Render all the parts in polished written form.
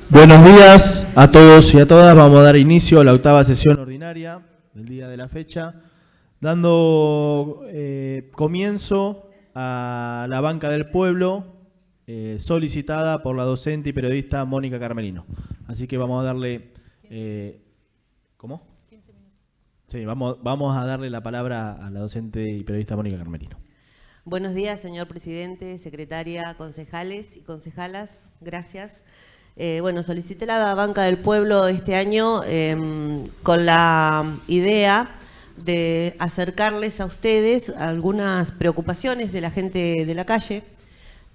Buenos días a todos y a todas. Vamos a dar inicio a la octava sesión ordinaria del día de la fecha, dando comienzo a la banca del pueblo solicitada por la docente y periodista Mónica Carmelino. Así que vamos a darle... ¿Cómo? 15 minutos. Sí, vamos a darle la palabra a la docente y periodista Mónica Carmelino. Buenos días, señor presidente, secretaria, concejales y concejalas. Gracias. Bueno, solicité la banca del pueblo este año con la idea de acercarles a ustedes algunas preocupaciones de la gente de la calle,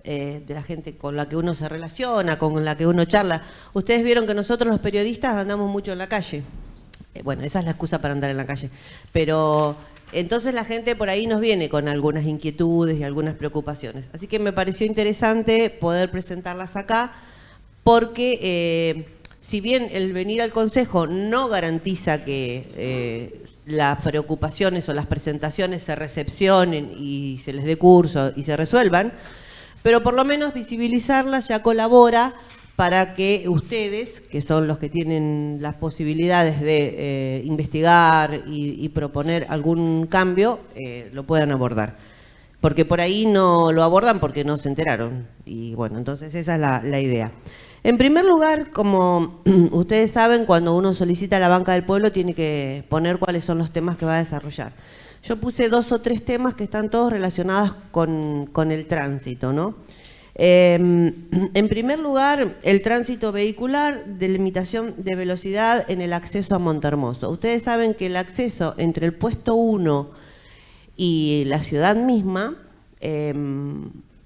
de la gente con la que uno se relaciona, con la que uno charla. Ustedes vieron que nosotros los periodistas andamos mucho en la calle. Bueno, esa es la excusa para andar en la calle. Pero entonces la gente por ahí nos viene con algunas inquietudes y algunas preocupaciones. Así que me pareció interesante poder presentarlas acá, porque si bien el venir al Consejo no garantiza que las preocupaciones o las presentaciones se recepcionen y se les dé curso y se resuelvan, pero por lo menos visibilizarlas ya colabora para que ustedes, que son los que tienen las posibilidades de investigar y proponer algún cambio, lo puedan abordar. Porque por ahí no lo abordan porque no se enteraron. Y bueno, entonces esa es la idea. En primer lugar, como ustedes saben, cuando uno solicita la banca del pueblo tiene que poner cuáles son los temas que va a desarrollar. Yo puse 2 o 3 temas que están todos relacionados con el tránsito, ¿no? En primer lugar, el tránsito vehicular, delimitación de velocidad en el acceso a Montehermoso. Ustedes saben que el acceso entre el puesto 1 y la ciudad misma,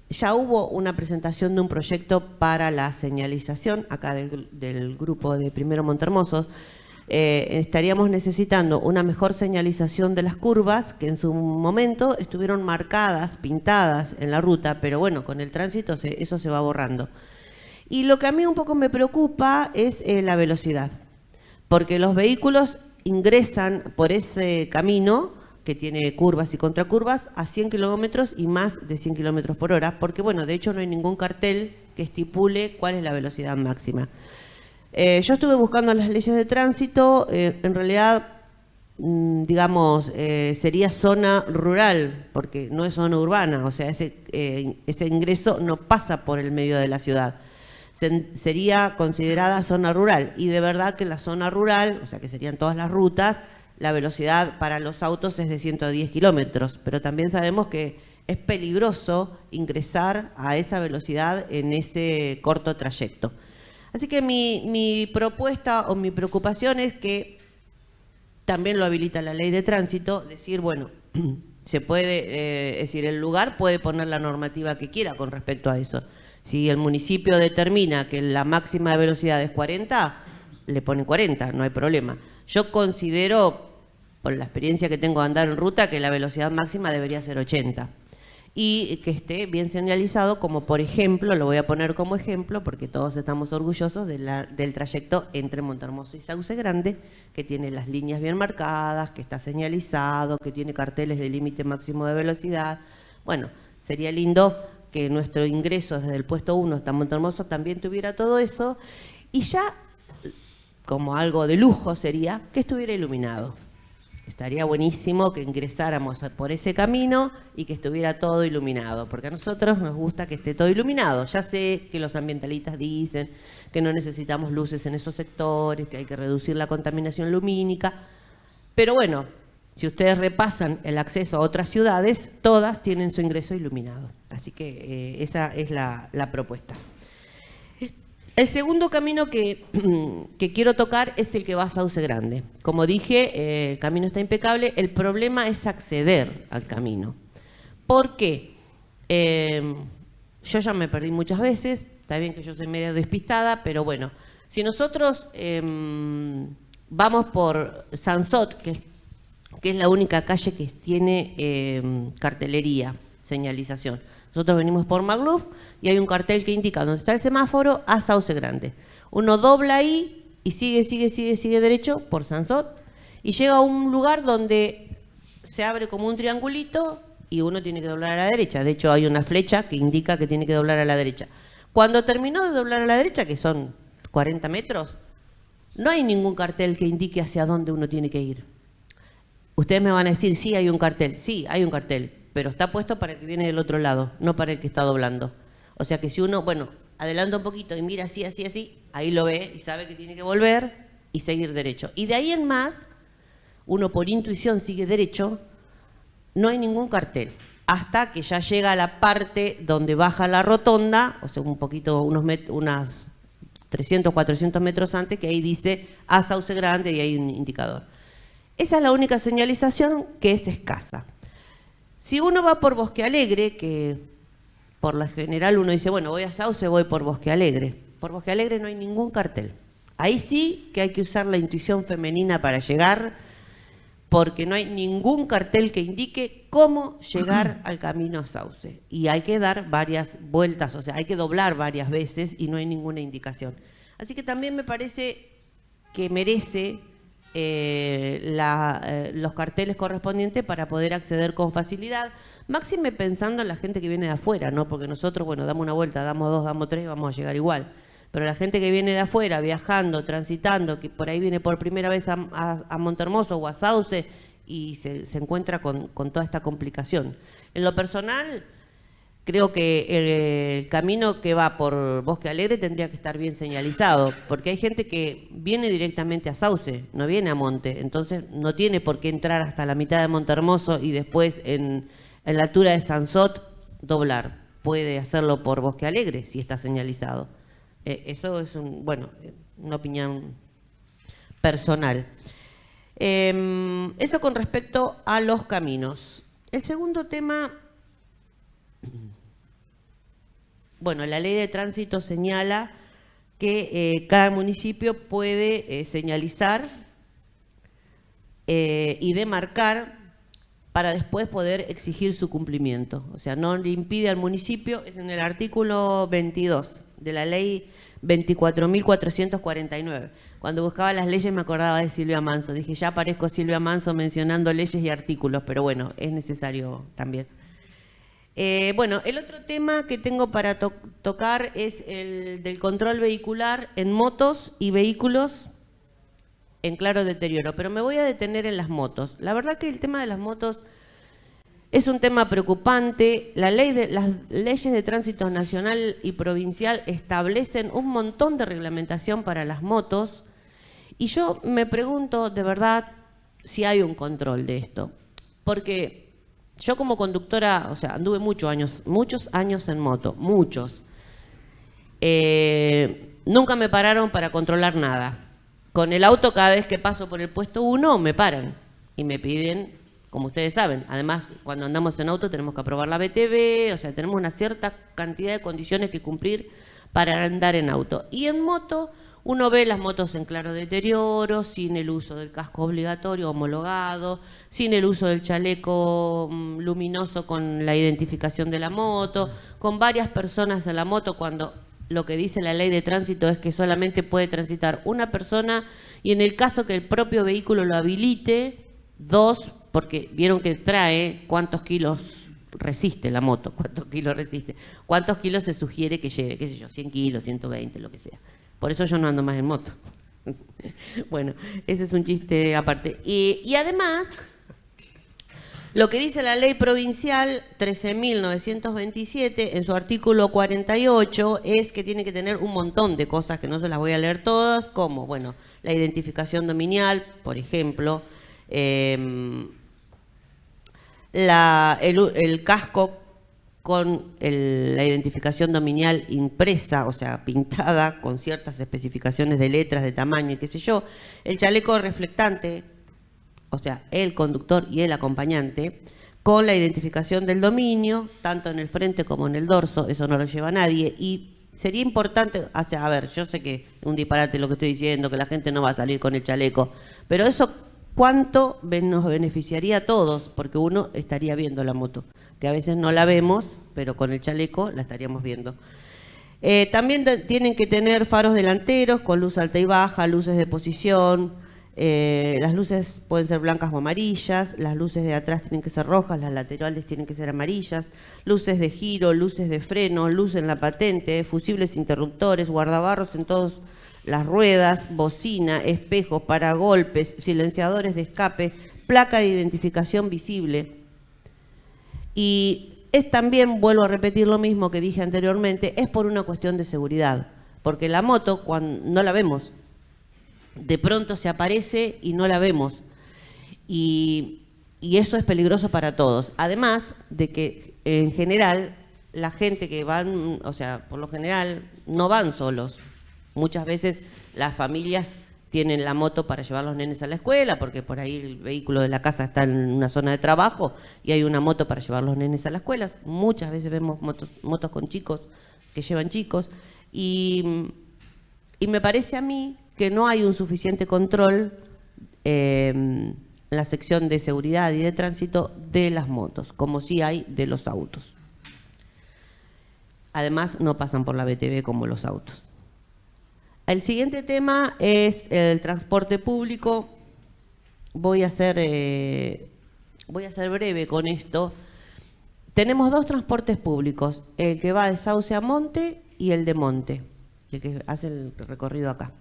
ya hubo una presentación de un proyecto para la señalización acá del grupo de Primero Montehermoso. Estaríamos necesitando una mejor señalización de las curvas que en su momento estuvieron marcadas, pintadas en la ruta, pero bueno, con el tránsito eso se va borrando. Y lo que a mí un poco me preocupa es la velocidad, porque los vehículos ingresan por ese camino que tiene curvas y contracurvas a 100 kilómetros y más de 100 kilómetros por hora, porque bueno, de hecho no hay ningún cartel que estipule cuál es la velocidad máxima. Yo estuve buscando las leyes de tránsito, en realidad, digamos, sería zona rural, porque no es zona urbana, o sea, ese ingreso no pasa por el medio de la ciudad. Sería considerada zona rural, y de verdad que la zona rural, o sea, que serían todas las rutas, la velocidad para los autos es de 110 kilómetros, pero también sabemos que es peligroso ingresar a esa velocidad en ese corto trayecto. Así que mi propuesta o mi preocupación es que también lo habilita la ley de tránsito, decir, bueno, se puede, es decir, el lugar puede poner la normativa que quiera con respecto a eso. Si el municipio determina que la máxima de velocidad es 40, le ponen 40, no hay problema. Yo considero, por la experiencia que tengo de andar en ruta, que la velocidad máxima debería ser 80. Y que esté bien señalizado, como por ejemplo, lo voy a poner como ejemplo, porque todos estamos orgullosos del trayecto entre Montehermoso y Sauce Grande, que tiene las líneas bien marcadas, que está señalizado, que tiene carteles de límite máximo de velocidad. Bueno, sería lindo que nuestro ingreso desde el puesto 1 hasta Montehermoso también tuviera todo eso, y ya como algo de lujo sería que estuviera iluminado. Estaría buenísimo que ingresáramos por ese camino y que estuviera todo iluminado, porque a nosotros nos gusta que esté todo iluminado. Ya sé que los ambientalistas dicen que no necesitamos luces en esos sectores, que hay que reducir la contaminación lumínica, pero bueno, si ustedes repasan el acceso a otras ciudades, todas tienen su ingreso iluminado. Así que esa es la propuesta. El segundo camino que quiero tocar es el que va a Sauce Grande. Como dije, el camino está impecable, el problema es acceder al camino. ¿Por qué? Yo ya me perdí muchas veces, está bien que yo soy media despistada, pero bueno, si nosotros vamos por Sansot, que es la única calle que tiene cartelería, señalización. Nosotros venimos por Magluf y hay un cartel que indica dónde está el semáforo a Sauce Grande. Uno dobla ahí y sigue derecho por Sansot y llega a un lugar donde se abre como un triangulito y uno tiene que doblar a la derecha. De hecho, hay una flecha que indica que tiene que doblar a la derecha. Cuando terminó de doblar a la derecha, que son 40 metros, no hay ningún cartel que indique hacia dónde uno tiene que ir. Ustedes me van a decir, sí, hay un cartel. Sí, hay un cartel, pero está puesto para el que viene del otro lado, no para el que está doblando. O sea que si uno, bueno, adelanta un poquito y mira así, así, así, ahí lo ve y sabe que tiene que volver y seguir derecho. Y de ahí en más, uno por intuición sigue derecho, no hay ningún cartel, hasta que ya llega a la parte donde baja la rotonda, o sea, un poquito, unas 300, 400 metros antes, que ahí dice a Sauce Grande y hay un indicador. Esa es la única señalización que es escasa. Si uno va por Bosque Alegre, que por lo general uno dice, bueno, voy a Sauce, voy por Bosque Alegre. Por Bosque Alegre no hay ningún cartel. Ahí sí que hay que usar la intuición femenina para llegar, porque no hay ningún cartel que indique cómo llegar al camino a Sauce. Y hay que dar varias vueltas, o sea, hay que doblar varias veces y no hay ninguna indicación. Así que también me parece que merece los carteles correspondientes para poder acceder con facilidad, máxime pensando en la gente que viene de afuera, ¿no? Porque nosotros, bueno, damos una vuelta, damos dos, damos tres, vamos a llegar igual. Pero la gente que viene de afuera, viajando, transitando, que por ahí viene por primera vez a Montermoso o a Sauce y se encuentra con toda esta complicación. En lo personal, creo que el camino que va por Bosque Alegre tendría que estar bien señalizado, porque hay gente que viene directamente a Sauce, no viene a Monte, entonces no tiene por qué entrar hasta la mitad de Montermoso y después en la altura de Sansot doblar. Puede hacerlo por Bosque Alegre si está señalizado. Eso es una opinión personal. Eso con respecto a los caminos. El segundo tema, bueno, la ley de tránsito señala que cada municipio puede señalizar y demarcar para después poder exigir su cumplimiento. O sea, no le impide al municipio, es en el artículo 22 de la ley 24.449. Cuando buscaba las leyes me acordaba de Silvia Manso. Dije, ya aparezco Silvia Manso mencionando leyes y artículos, pero bueno, es necesario también. Bueno, el otro tema que tengo para tocar es el del control vehicular en motos y vehículos en claro deterioro, pero me voy a detener en las motos. La verdad que el tema de las motos es un tema preocupante. Las leyes de tránsito nacional y provincial establecen un montón de reglamentación para las motos y yo me pregunto de verdad si hay un control de esto. Porque yo como conductora, o sea, anduve muchos años en moto, muchos. Nunca me pararon para controlar nada. Con el auto cada vez que paso por el puesto 1 me paran y me piden, como ustedes saben, además cuando andamos en auto tenemos que aprobar la BTV, o sea, tenemos una cierta cantidad de condiciones que cumplir para andar en auto. Y en moto uno ve las motos en claro deterioro, sin el uso del casco obligatorio homologado, sin el uso del chaleco luminoso con la identificación de la moto, con varias personas en la moto cuando lo que dice la ley de tránsito es que solamente puede transitar una persona y en el caso que el propio vehículo lo habilite, 2, porque vieron que trae cuántos kilos resiste la moto, cuántos kilos se sugiere que lleve, qué sé yo, 100 kilos, 120, lo que sea. Por eso yo no ando más en moto. Bueno, ese es un chiste aparte. Y además, lo que dice la ley provincial 13.927 en su artículo 48 es que tiene que tener un montón de cosas que no se las voy a leer todas, como, bueno, la identificación dominial, por ejemplo, el casco con la identificación dominial impresa, o sea, pintada con ciertas especificaciones de letras, de tamaño y qué sé yo, el chaleco reflectante, o sea, el conductor y el acompañante, con la identificación del dominio, tanto en el frente como en el dorso, eso no lo lleva nadie, y sería importante, o sea, a ver, yo sé que es un disparate lo que estoy diciendo, que la gente no va a salir con el chaleco, pero eso, ¿cuánto nos beneficiaría a todos? Porque uno estaría viendo la moto, que a veces no la vemos, pero con el chaleco la estaríamos viendo. También tienen que tener faros delanteros con luz alta y baja, luces de posición. Las luces pueden ser blancas o amarillas, las luces de atrás tienen que ser rojas, las laterales tienen que ser amarillas, luces de giro, luces de freno, luz en la patente, fusibles interruptores, guardabarros en todos las ruedas, bocina, espejos, paragolpes, silenciadores de escape, placa de identificación visible. Y es también, vuelvo a repetir lo mismo que dije anteriormente, es por una cuestión de seguridad, porque la moto cuando no la vemos, de pronto se aparece y no la vemos. Y eso es peligroso para todos. Además de que en general la gente que van, o sea, por lo general no van solos. Muchas veces las familias tienen la moto para llevar a los nenes a la escuela, porque por ahí el vehículo de la casa está en una zona de trabajo y hay una moto para llevar a los nenes a las escuelas. Muchas veces vemos motos con chicos que llevan chicos y me parece a mí que no hay un suficiente control en la sección de seguridad y de tránsito de las motos, como sí hay de los autos. Además, no pasan por la BTV como los autos. El siguiente tema es el transporte público. Voy a ser breve con esto. Tenemos dos transportes públicos, el que va de Sauce a Monte y el de Monte, el que hace el recorrido acá.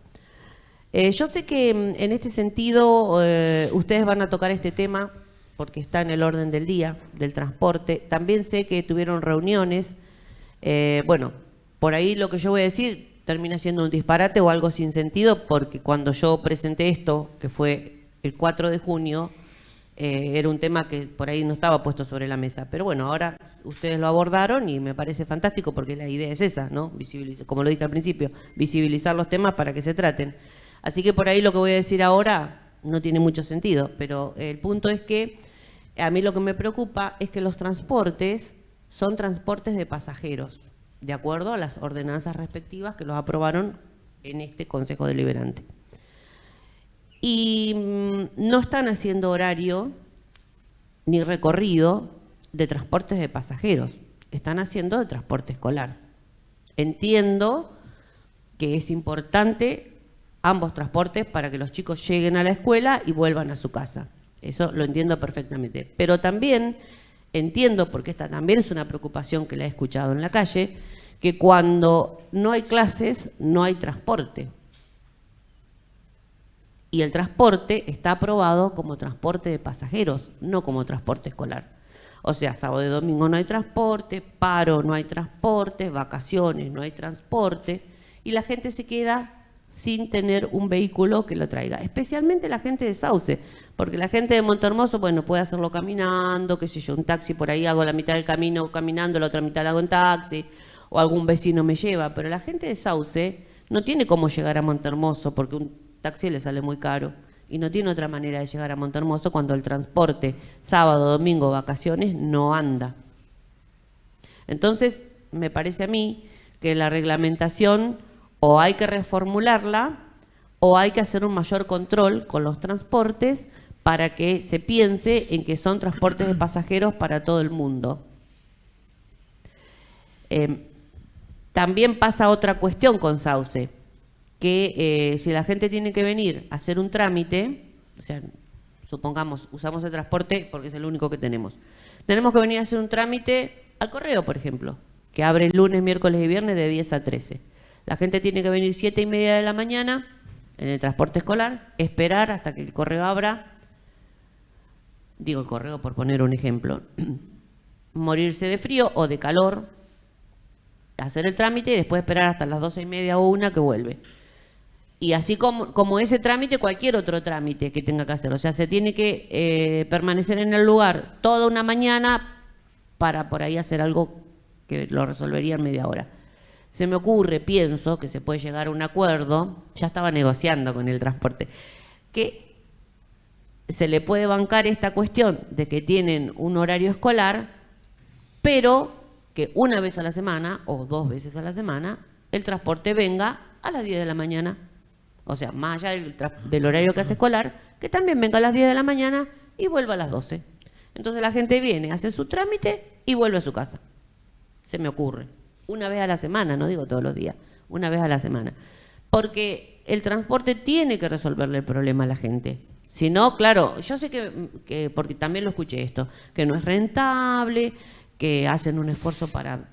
Yo sé que en este sentido ustedes van a tocar este tema porque está en el orden del día del transporte. También sé que tuvieron reuniones. Bueno, por ahí lo que yo voy a decir termina siendo un disparate o algo sin sentido, porque cuando yo presenté esto, que fue el 4 de junio, era un tema que por ahí no estaba puesto sobre la mesa. Pero bueno, ahora ustedes lo abordaron y me parece fantástico porque la idea es esa, ¿no? Visibilizar, como lo dije al principio, visibilizar los temas para que se traten. Así que por ahí lo que voy a decir ahora no tiene mucho sentido, pero el punto es que a mí lo que me preocupa es que los transportes son transportes de pasajeros, de acuerdo a las ordenanzas respectivas que los aprobaron en este Consejo Deliberante. Y no están haciendo horario ni recorrido de transportes de pasajeros, están haciendo de transporte escolar. Entiendo que es importante ambos transportes para que los chicos lleguen a la escuela y vuelvan a su casa. Eso lo entiendo perfectamente. Pero también entiendo, porque esta también es una preocupación que la he escuchado en la calle, que cuando no hay clases, no hay transporte. Y el transporte está aprobado como transporte de pasajeros, no como transporte escolar. O sea, sábado y domingo no hay transporte, paro no hay transporte, vacaciones no hay transporte, y la gente se queda sin tener un vehículo que lo traiga. Especialmente la gente de Sauce, porque la gente de Montehermoso, bueno, puede hacerlo caminando, qué sé yo, un taxi por ahí, hago la mitad del camino caminando, la otra mitad la hago en taxi, o algún vecino me lleva, pero la gente de Sauce no tiene cómo llegar a Montehermoso, porque un taxi le sale muy caro, y no tiene otra manera de llegar a Montehermoso cuando el transporte, sábado, domingo, vacaciones, no anda. Entonces, me parece a mí que la reglamentación o hay que reformularla o hay que hacer un mayor control con los transportes para que se piense en que son transportes de pasajeros para todo el mundo. También pasa otra cuestión con Sauce, que si la gente tiene que venir a hacer un trámite, o sea, supongamos, usamos el transporte porque es el único que tenemos. Tenemos que venir a hacer un trámite al correo, por ejemplo, que abre el lunes, miércoles y viernes de 10 a 13. La gente tiene que venir 7:30 de la mañana en el transporte escolar, esperar hasta que el correo abra, digo el correo por poner un ejemplo, morirse de frío o de calor, hacer el trámite y después esperar hasta las 12:30 o 1 que vuelve. Y así como ese trámite, cualquier otro trámite que tenga que hacer. O sea, se tiene que permanecer en el lugar toda una mañana para por ahí hacer algo que lo resolvería en media hora. Se me ocurre, pienso, que se puede llegar a un acuerdo, ya estaba negociando con el transporte, que se le puede bancar esta cuestión de que tienen un horario escolar, pero que una vez a la semana o 2 veces a la semana el transporte venga a las 10 de la mañana. O sea, más allá del horario que hace escolar, que también venga a las 10 de la mañana y vuelva a las 12. Entonces la gente viene, hace su trámite y vuelve a su casa. Se me ocurre. Una vez a la semana, no digo todos los días, una vez a la semana. Porque el transporte tiene que resolverle el problema a la gente. Si no, claro, yo sé que porque también lo escuché esto, que no es rentable, que hacen un esfuerzo para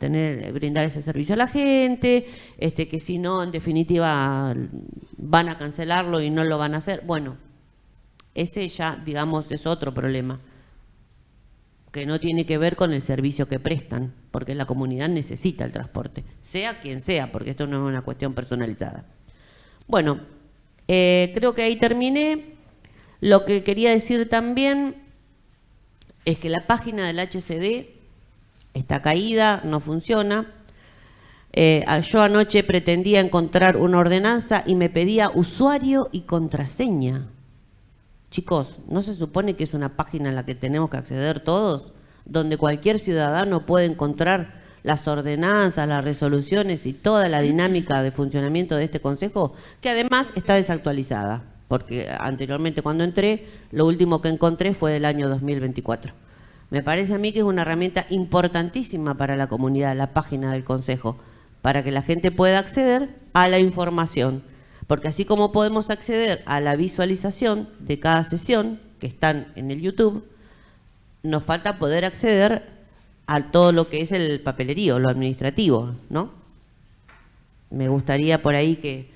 brindar ese servicio a la gente, que si no, en definitiva, van a cancelarlo y no lo van a hacer. Bueno, ese ya, digamos, es otro problema, que no tiene que ver con el servicio que prestan, porque la comunidad necesita el transporte, sea quien sea, porque esto no es una cuestión personalizada. Bueno, creo que ahí terminé. Lo que quería decir también es que la página del HCD está caída, no funciona. Yo anoche pretendía encontrar una ordenanza y me pedía usuario y contraseña. Chicos, ¿no se supone que es una página en la que tenemos que acceder todos? Donde cualquier ciudadano puede encontrar las ordenanzas, las resoluciones y toda la dinámica de funcionamiento de este consejo, que además está desactualizada, porque anteriormente cuando entré, lo último que encontré fue del año 2024. Me parece a mí que es una herramienta importantísima para la comunidad, la página del consejo, para que la gente pueda acceder a la información. Porque así como podemos acceder a la visualización de cada sesión, que están en el YouTube, nos falta poder acceder a todo lo que es el papelerío, lo administrativo, ¿no? Me gustaría por ahí que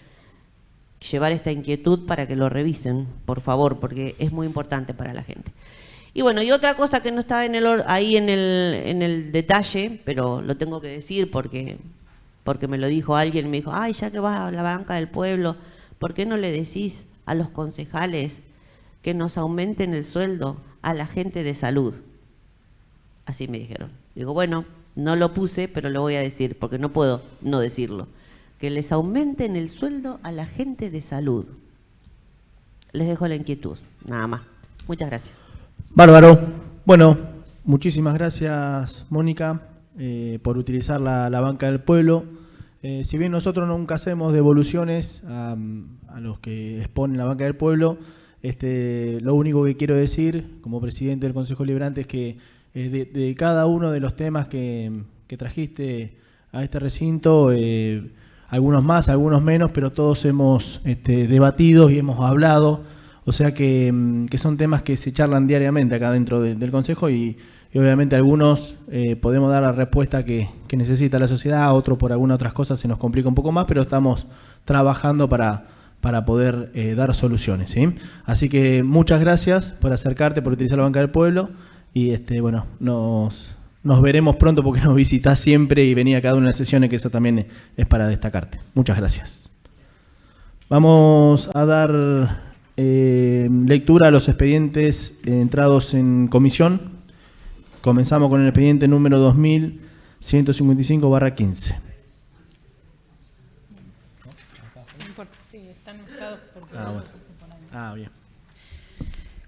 llevar esta inquietud para que lo revisen, por favor, porque es muy importante para la gente. Y bueno, y otra cosa que no estaba ahí en el detalle, pero lo tengo que decir porque me lo dijo alguien, me dijo, ay, ya que vas a la banca del pueblo, ¿por qué no le decís a los concejales que nos aumenten el sueldo a la gente de salud? Así me dijeron. Digo, bueno, no lo puse, pero lo voy a decir, porque no puedo no decirlo. Que les aumenten el sueldo a la gente de salud. Les dejo la inquietud, nada más. Muchas gracias. Bárbaro. Bueno, muchísimas gracias, Mónica, por utilizar la banca del pueblo. Si bien nosotros nunca hacemos devoluciones a los que exponen la banca del pueblo, lo único que quiero decir como presidente del Consejo Deliberante es que de cada uno de los temas que trajiste a este recinto, algunos más, algunos menos, pero todos hemos debatido y hemos hablado, o sea que son temas que se charlan diariamente acá dentro del Consejo y obviamente algunos podemos dar la respuesta que necesita la sociedad, otros por algunas otras cosas se nos complica un poco más, pero estamos trabajando para poder dar soluciones, ¿sí? Así que muchas gracias por acercarte, por utilizar la banca del pueblo y bueno, nos veremos pronto porque nos visitás siempre y venís a cada una de las sesiones, que eso también es para destacarte. Muchas gracias. Vamos a dar lectura a los expedientes entrados en comisión. Comenzamos con el expediente número 2155/15. Sí, están usados porque bien.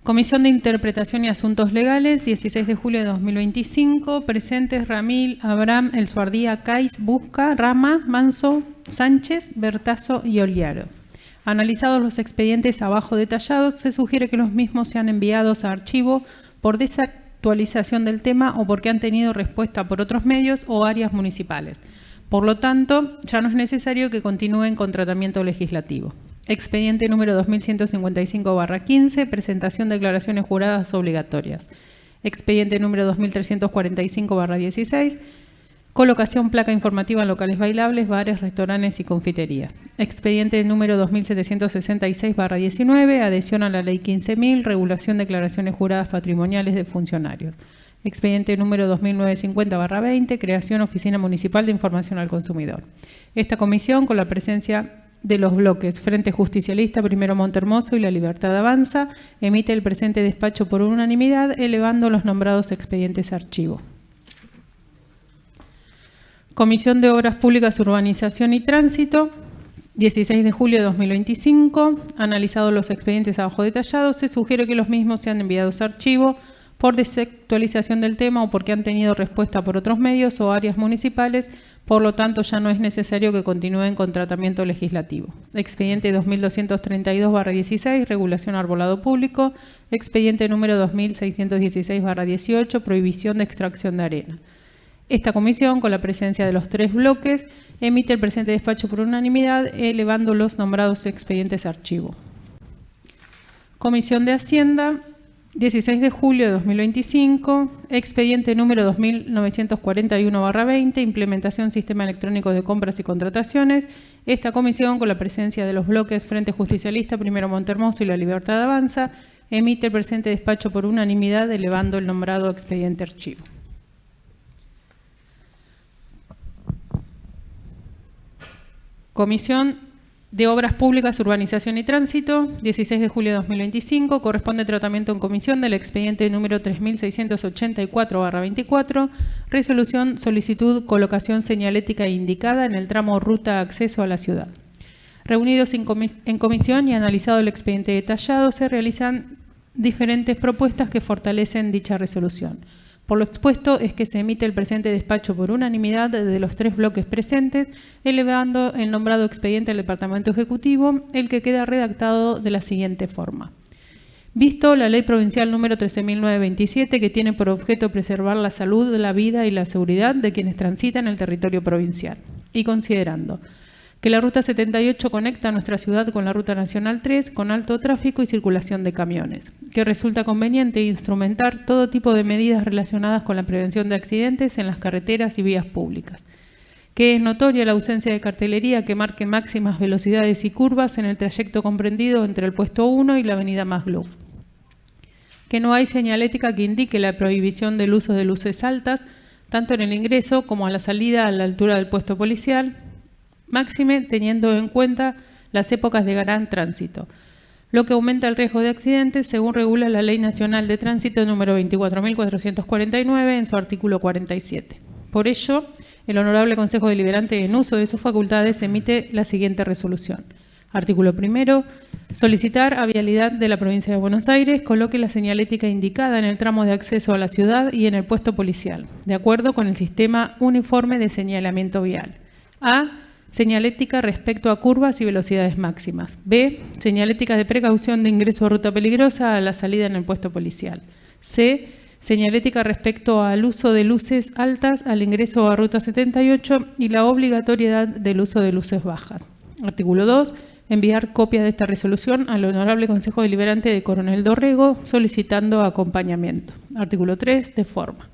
Comisión de Interpretación y Asuntos Legales, 16 de julio de 2025. Presentes Ramil, Abraham, El Suardía, Cais, Busca, Rama, Manso, Sánchez, Bertazo y Oliaro. Analizados los expedientes abajo detallados, se sugiere que los mismos sean enviados a archivo por desactualización del tema o porque han tenido respuesta por otros medios o áreas municipales. Por lo tanto, ya no es necesario que continúen con tratamiento legislativo. Expediente número 2155/15, presentación de declaraciones juradas obligatorias. Expediente número 2345/16, colocación placa informativa en locales bailables, bares, restaurantes y confiterías. Expediente número 2766/19, adhesión a la ley 15.000, regulación de declaraciones juradas patrimoniales de funcionarios. Expediente número 2950/20, creación Oficina Municipal de Información al Consumidor. Esta comisión, con la presencia de los bloques Frente Justicialista, Primero Montermoso y La Libertad Avanza, emite el presente despacho por unanimidad, elevando los nombrados expedientes a archivo. Comisión de Obras Públicas, Urbanización y Tránsito, 16 de julio de 2025. Analizados los expedientes abajo detallados, se sugiere que los mismos sean enviados a archivo por desactualización del tema o porque han tenido respuesta por otros medios o áreas municipales. Por lo tanto, ya no es necesario que continúen con tratamiento legislativo. Expediente 2232/16, regulación arbolado público. Expediente número 2616/18, prohibición de extracción de arena. Esta comisión, con la presencia de los tres bloques, emite el presente despacho por unanimidad, elevando los nombrados expedientes a archivo. Comisión de Hacienda, 16 de julio de 2025, expediente número 2941/20, implementación sistema electrónico de compras y contrataciones. Esta comisión, con la presencia de los bloques Frente Justicialista, Primero Montermoso y La Libertad Avanza, emite el presente despacho por unanimidad, elevando el nombrado expediente archivo. Comisión de Obras Públicas, Urbanización y Tránsito, 16 de julio de 2025, corresponde tratamiento en comisión del expediente número 3684/24, resolución solicitud colocación señalética indicada en el tramo ruta acceso a la ciudad. Reunidos en comisión y analizado el expediente detallado, se realizan diferentes propuestas que fortalecen dicha resolución. Por lo expuesto es que se emite el presente despacho por unanimidad de los 3 bloques presentes, elevando el nombrado expediente al Departamento Ejecutivo, el que queda redactado de la siguiente forma. Visto la Ley Provincial número 13.927, que tiene por objeto preservar la salud, la vida y la seguridad de quienes transitan el territorio provincial, y considerando que la Ruta 78 conecta nuestra ciudad con la Ruta Nacional 3 con alto tráfico y circulación de camiones, que resulta conveniente instrumentar todo tipo de medidas relacionadas con la prevención de accidentes en las carreteras y vías públicas, que es notoria la ausencia de cartelería que marque máximas velocidades y curvas en el trayecto comprendido entre el puesto 1 y la avenida Magluf, que no hay señalética que indique la prohibición del uso de luces altas, tanto en el ingreso como a la salida a la altura del puesto policial, máxime teniendo en cuenta las épocas de gran tránsito, lo que aumenta el riesgo de accidentes según regula la Ley Nacional de Tránsito número 24.449 en su artículo 47. Por ello, el Honorable Consejo Deliberante, en uso de sus facultades, emite la siguiente resolución. Artículo primero. Solicitar a Vialidad de la Provincia de Buenos Aires coloque la señalética indicada en el tramo de acceso a la ciudad y en el puesto policial, de acuerdo con el sistema uniforme de señalamiento vial. A. Señalética respecto a curvas y velocidades máximas. B. Señalética de precaución de ingreso a ruta peligrosa a la salida en el puesto policial. C. Señalética respecto al uso de luces altas al ingreso a ruta 78 y la obligatoriedad del uso de luces bajas. Artículo 2. Enviar copia de esta resolución al Honorable Consejo Deliberante de Coronel Dorrego solicitando acompañamiento. Artículo 3. De forma.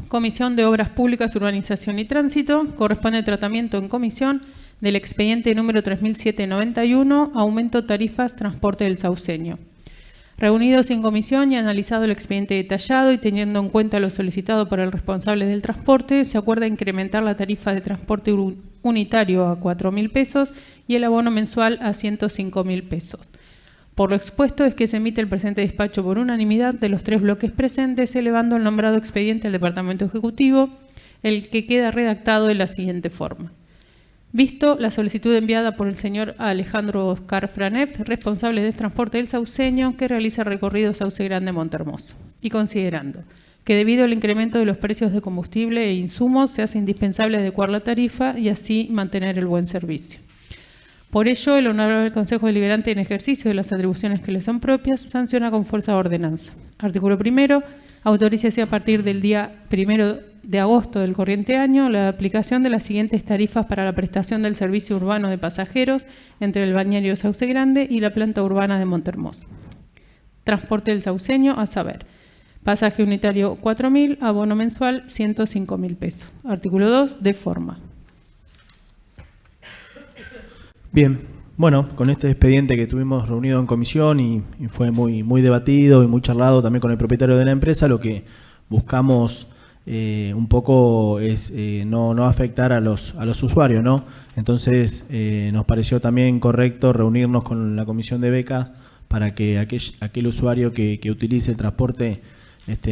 Comisión de Obras Públicas, Urbanización y Tránsito, corresponde tratamiento en comisión del expediente número 3791, aumento tarifas transporte del Sauceño. Reunidos en comisión y analizado el expediente detallado y teniendo en cuenta lo solicitado por el responsable del transporte, se acuerda incrementar la tarifa de transporte unitario a 4.000 pesos y el abono mensual a 105.000 pesos. Por lo expuesto es que se emite el presente despacho por unanimidad de los 3 bloques presentes, elevando el nombrado expediente al Departamento Ejecutivo, el que queda redactado de la siguiente forma. Visto la solicitud enviada por el señor Alejandro Oscar Franeff, responsable del transporte del Sauceño, que realiza recorrido Sauce Grande Montermoso, y considerando que debido al incremento de los precios de combustible e insumos se hace indispensable adecuar la tarifa y así mantener el buen servicio. Por ello, el Honorable Consejo Deliberante, en ejercicio de las atribuciones que le son propias, sanciona con fuerza de ordenanza. Artículo primero. Autorícese a partir del día 1 de agosto del corriente año la aplicación de las siguientes tarifas para la prestación del servicio urbano de pasajeros entre el balneario Sauce Grande y la planta urbana de Montermoso. Transporte del Sauceño, a saber, pasaje unitario 4.000, abono mensual 105.000 pesos. Artículo 2. De forma. Bien, bueno, con este expediente que tuvimos reunido en comisión y fue muy debatido y muy charlado también con el propietario de la empresa, lo que buscamos un poco es no afectar a los usuarios, ¿no? Entonces nos pareció también correcto reunirnos con la comisión de becas para que aquel usuario que utilice el transporte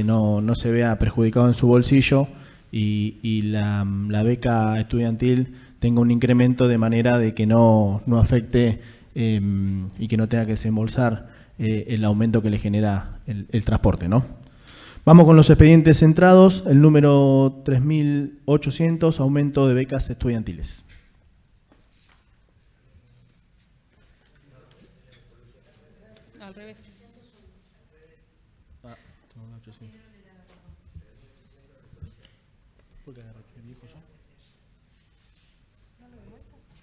no se vea perjudicado en su bolsillo y la beca estudiantil tenga un incremento de manera de que no afecte y que no tenga que desembolsar el aumento que le genera el transporte, ¿no? Vamos con los expedientes centrados. El número 3.800, aumento de becas estudiantiles. Al revés.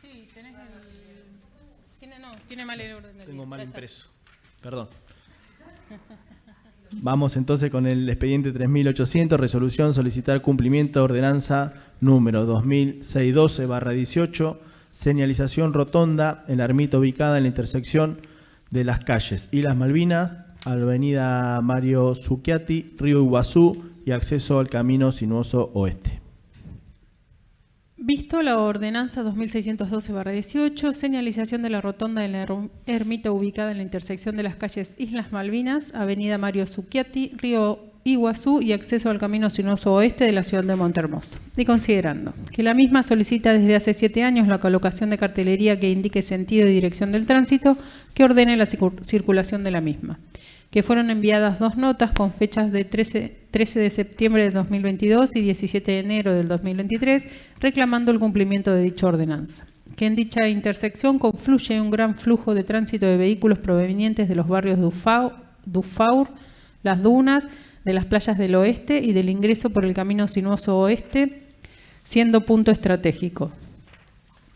Sí, tenés el... Tiene mal el orden del Tengo día. mal Ya está. impreso. Perdón. Vamos entonces con el expediente 3800, resolución solicitar cumplimiento de ordenanza número 2006-12/18, señalización rotonda en la ermita ubicada en la intersección de las calles Islas Malvinas, avenida Mario Zucchiati, Río Iguazú y acceso al camino sinuoso oeste. Visto la ordenanza 2612/18, señalización de la rotonda de la ermita ubicada en la intersección de las calles Islas Malvinas, avenida Mario Zucchiati, Río Iguazú y acceso al camino sinuoso oeste de la ciudad de Montermoso. Y considerando que la misma solicita desde hace 7 años la colocación de cartelería que indique sentido y dirección del tránsito, que ordene la circulación de la misma. Que fueron enviadas 2 notas con fechas de 13 de septiembre de 2022 y 17 de enero del 2023, reclamando el cumplimiento de dicha ordenanza. Que en dicha intersección confluye un gran flujo de tránsito de vehículos provenientes de los barrios Dufaur, Las Dunas, de las playas del oeste y del ingreso por el camino sinuoso oeste, siendo punto estratégico.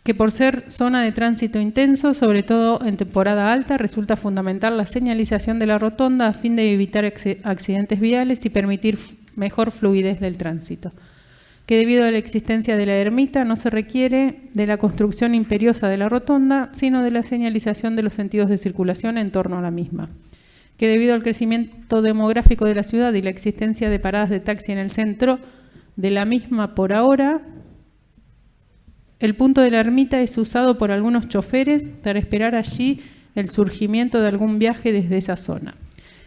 Que por ser zona de tránsito intenso, sobre todo en temporada alta, resulta fundamental la señalización de la rotonda a fin de evitar accidentes viales y permitir mejor fluidez del tránsito. Que debido a la existencia de la ermita no se requiere de la construcción imperiosa de la rotonda, sino de la señalización de los sentidos de circulación en torno a la misma. Que debido al crecimiento demográfico de la ciudad y la existencia de paradas de taxi en el centro de la misma por ahora, el punto de la ermita es usado por algunos choferes para esperar allí el surgimiento de algún viaje desde esa zona.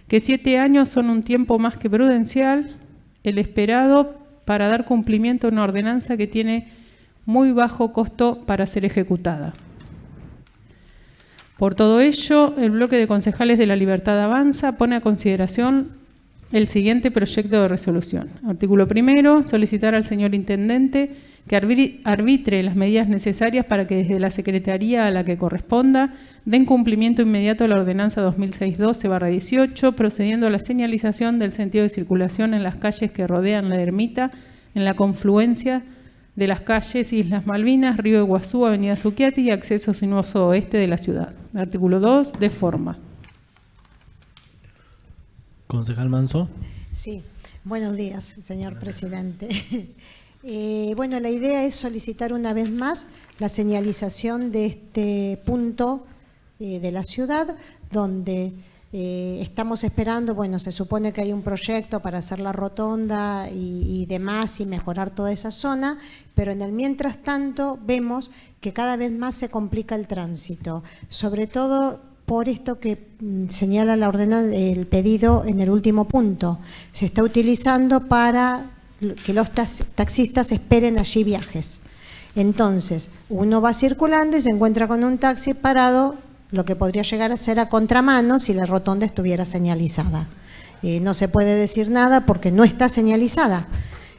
Que 7 años son un tiempo más que prudencial, el esperado para dar cumplimiento a una ordenanza que tiene muy bajo costo para ser ejecutada. Por todo ello, el bloque de concejales de La Libertad Avanza pone a consideración el siguiente proyecto de resolución. Artículo 1. Solicitar al señor Intendente que arbitre las medidas necesarias para que desde la Secretaría a la que corresponda den cumplimiento inmediato a la ordenanza 2006-12/18, procediendo a la señalización del sentido de circulación en las calles que rodean la ermita, en la confluencia de las calles Islas Malvinas, Río Iguazú, avenida Zucchiati y acceso sinuoso oeste de la ciudad. Artículo 2, de forma. Concejal Manso. Sí, buenos días, señor presidente. Bueno, la idea es solicitar una vez más la señalización de este punto de la ciudad, donde estamos esperando, bueno, se supone que hay un proyecto para hacer la rotonda y demás y mejorar toda esa zona, pero en el mientras tanto vemos que cada vez más se complica el tránsito, sobre todo por esto que señala la ordenanza, el pedido en el último punto. Se está utilizando para que los taxistas esperen allí viajes. Entonces, uno va circulando y se encuentra con un taxi parado, lo que podría llegar a ser a contramano si la rotonda estuviera señalizada. No se puede decir nada porque no está señalizada.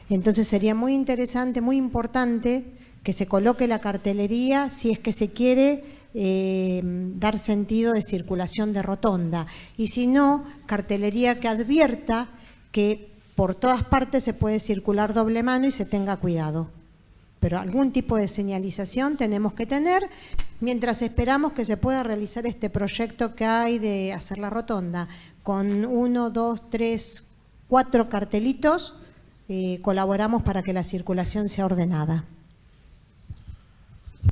Entonces, sería muy interesante, muy importante que se coloque la cartelería si es que se quiere dar sentido de circulación de rotonda. Y si no, cartelería que advierta que por todas partes se puede circular doble mano y se tenga cuidado. Pero algún tipo de señalización tenemos que tener mientras esperamos que se pueda realizar este proyecto que hay de hacer la rotonda. Con 1, 2, 3, 4 cartelitos colaboramos para que la circulación sea ordenada.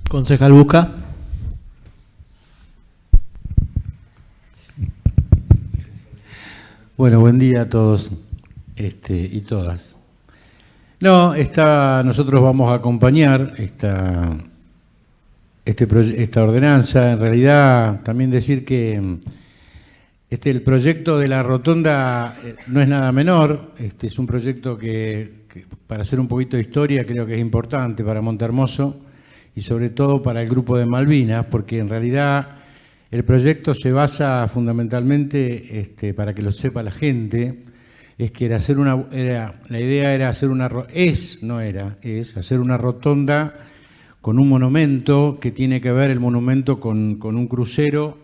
Concejal Busca. Bueno, buen día a todos y todas. Nosotros vamos a acompañar esta ordenanza. En realidad, también decir que el proyecto de la rotonda no es nada menor. Es un proyecto que, para hacer un poquito de historia, creo que es importante para Montermoso y sobre todo para el grupo de Malvinas, porque en realidad el proyecto se basa fundamentalmente, para que lo sepa la gente, es que la idea era hacer hacer una rotonda con un monumento que tiene que ver el monumento con un crucero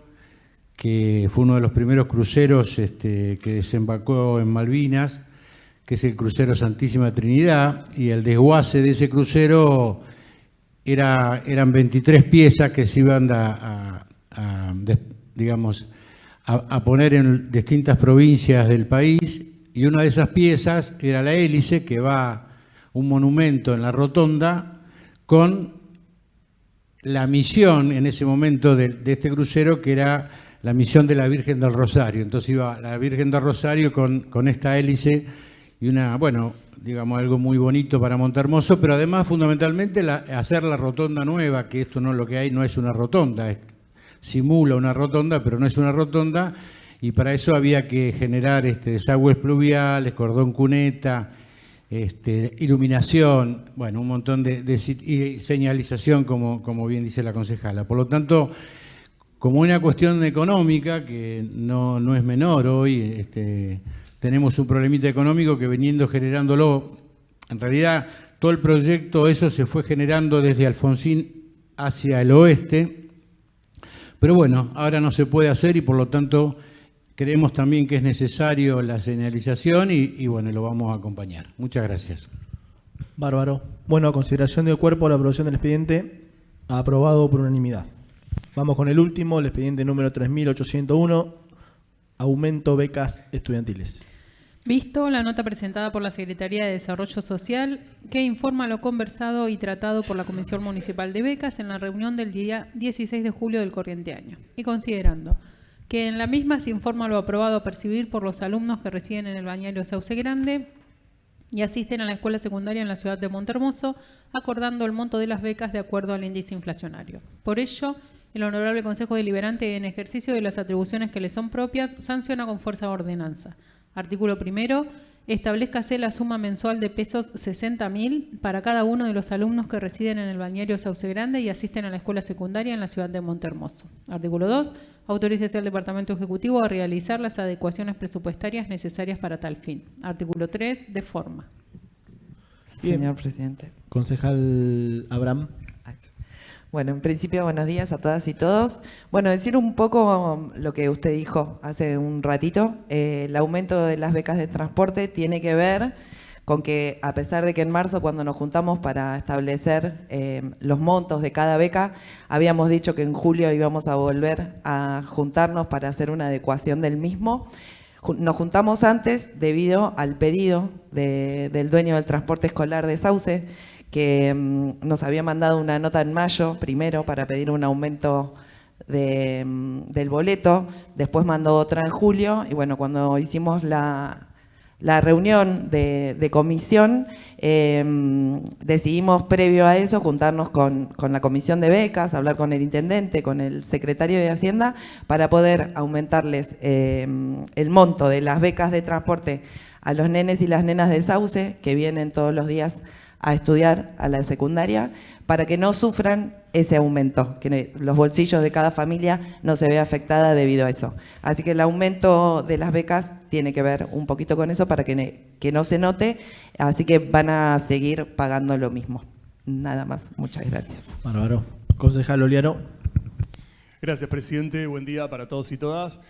que fue uno de los primeros cruceros que desembarcó en Malvinas, que es el crucero Santísima Trinidad, y el desguace de ese crucero eran 23 piezas que se iban a a poner en distintas provincias del país, y una de esas piezas era la hélice, que va un monumento en la rotonda con la misión en ese momento de este crucero, que era la misión de la Virgen del Rosario. Entonces iba la Virgen del Rosario con esta hélice y algo muy bonito para Montermoso, pero además fundamentalmente hacer la rotonda nueva, que esto no, lo que hay no es una rotonda, simula una rotonda, pero no es una rotonda, y para eso había que generar desagües pluviales, cordón cuneta, iluminación, un montón y señalización, como bien dice la concejala. Por lo tanto, como una cuestión económica, que no es menor hoy, tenemos un problemita económico que veniendo generándolo, en realidad todo el proyecto, eso se fue generando desde Alfonsín hacia el oeste, pero ahora no se puede hacer y por lo tanto creemos también que es necesario la señalización y lo vamos a acompañar. Muchas gracias. Bárbaro. A consideración del cuerpo, la aprobación del expediente aprobado por unanimidad. Vamos con el último, el expediente número 3801, aumento becas estudiantiles. Visto la nota presentada por la Secretaría de Desarrollo Social, que informa lo conversado y tratado por la Comisión Municipal de Becas en la reunión del día 16 de julio del corriente año, y considerando que en la misma se informa lo aprobado a percibir por los alumnos que residen en el balneario Sauce Grande y asisten a la escuela secundaria en la ciudad de Montermoso, acordando el monto de las becas de acuerdo al índice inflacionario. Por ello, el Honorable Consejo Deliberante, en ejercicio de las atribuciones que le son propias, sanciona con fuerza de ordenanza. Artículo primero. Establezcase la suma mensual de pesos 60.000 para cada uno de los alumnos que residen en el balneario Sauce Grande y asisten a la escuela secundaria en la ciudad de Montermoso. Artículo 2. Autorice al Departamento Ejecutivo a realizar las adecuaciones presupuestarias necesarias para tal fin. Artículo 3. De forma. Señor presidente. Concejal Abraham. Bueno, en principio, buenos días a todas y todos. Decir un poco lo que usted dijo hace un ratito. El aumento de las becas de transporte tiene que ver con que, a pesar de que en marzo, cuando nos juntamos para establecer los montos de cada beca, habíamos dicho que en julio íbamos a volver a juntarnos para hacer una adecuación del mismo. Nos juntamos antes debido al pedido del dueño del transporte escolar de Sauce, que nos había mandado una nota en mayo, primero, para pedir un aumento del boleto, después mandó otra en julio, y cuando hicimos la reunión de comisión, decidimos previo a eso juntarnos con la comisión de becas, hablar con el intendente, con el secretario de Hacienda, para poder aumentarles el monto de las becas de transporte a los nenes y las nenas de Sauce, que vienen todos los días a estudiar a la secundaria, para que no sufran ese aumento, que los bolsillos de cada familia no se vea afectada debido a eso. Así que el aumento de las becas tiene que ver un poquito con eso para que no se note, así que van a seguir pagando lo mismo. Nada más, muchas gracias. Bárbaro. Concejal Oliaro. Gracias, presidente. Buen día para todos y todas.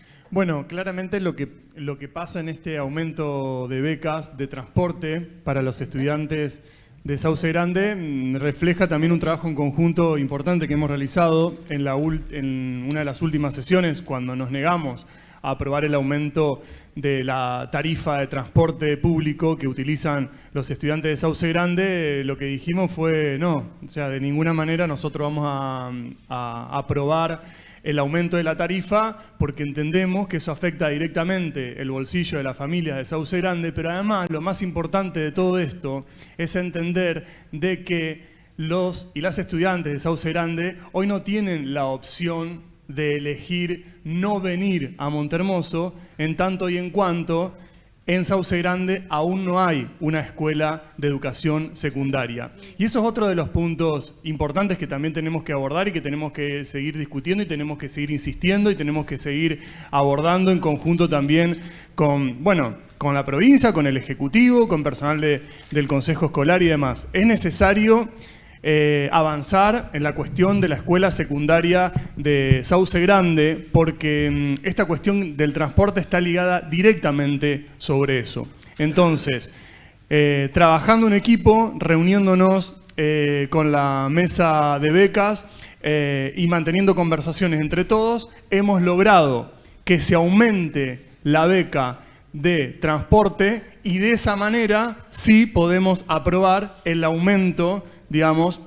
Claramente lo que pasa en este aumento de becas de transporte para los estudiantes de Sauce Grande refleja también un trabajo en conjunto importante que hemos realizado en una de las últimas sesiones, cuando nos negamos a aprobar el aumento de la tarifa de transporte público que utilizan los estudiantes de Sauce Grande. Lo que dijimos fue no, de ninguna manera nosotros vamos a aprobar el aumento de la tarifa, porque entendemos que eso afecta directamente el bolsillo de las familias de Sauce Grande, pero además lo más importante de todo esto es entender de que los y las estudiantes de Sauce Grande hoy no tienen la opción de elegir no venir a Montermoso, en tanto y en cuanto en Sauce Grande aún no hay una escuela de educación secundaria. Y eso es otro de los puntos importantes que también tenemos que abordar y que tenemos que seguir discutiendo y tenemos que seguir insistiendo y tenemos que seguir abordando en conjunto también con la provincia, con el Ejecutivo, con personal del Consejo Escolar y demás. Es necesario avanzar en la cuestión de la escuela secundaria de Sauce Grande, porque esta cuestión del transporte está ligada directamente sobre eso. Entonces, trabajando en equipo, reuniéndonos con la mesa de becas, y manteniendo conversaciones entre todos, hemos logrado que se aumente la beca de transporte y de esa manera sí podemos aprobar el aumento, digamos,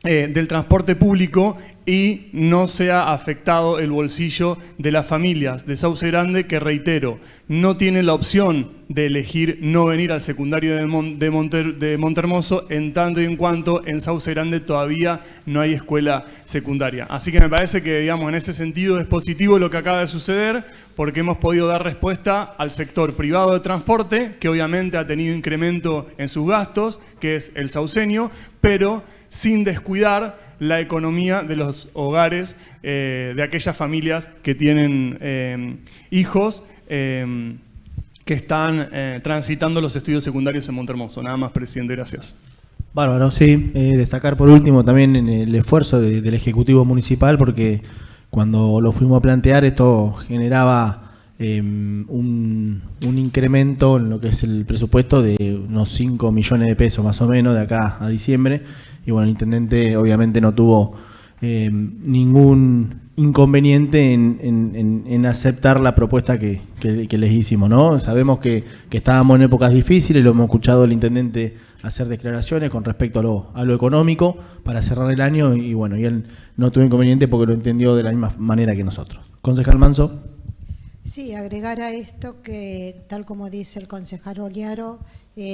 del transporte público y no sea afectado el bolsillo de las familias de Sauce Grande, que reitero, no tienen la opción de elegir no venir al secundario de Montermoso, en tanto y en cuanto en Sauce Grande todavía no hay escuela secundaria. Así que me parece que, digamos, en ese sentido es positivo lo que acaba de suceder, porque hemos podido dar respuesta al sector privado de transporte, que obviamente ha tenido incremento en sus gastos, que es el sauceño, pero sin descuidar la economía de los hogares, de aquellas familias que tienen hijos que están transitando los estudios secundarios en Montermoso. Nada más, presidente, gracias. Bárbaro, sí. Destacar por último también en el esfuerzo del Ejecutivo Municipal, porque cuando lo fuimos a plantear esto generaba un incremento en lo que es el presupuesto de unos 5 millones de pesos más o menos de acá a diciembre. Y bueno, el intendente obviamente no tuvo ningún inconveniente en aceptar la propuesta que les hicimos, ¿no? Sabemos que estábamos en épocas difíciles, lo hemos escuchado el intendente hacer declaraciones con respecto a lo económico para cerrar el año y bueno, y él no tuvo inconveniente porque lo entendió de la misma manera que nosotros. Concejal Manso. Sí, agregar a esto que, tal como dice el concejal Oliaro,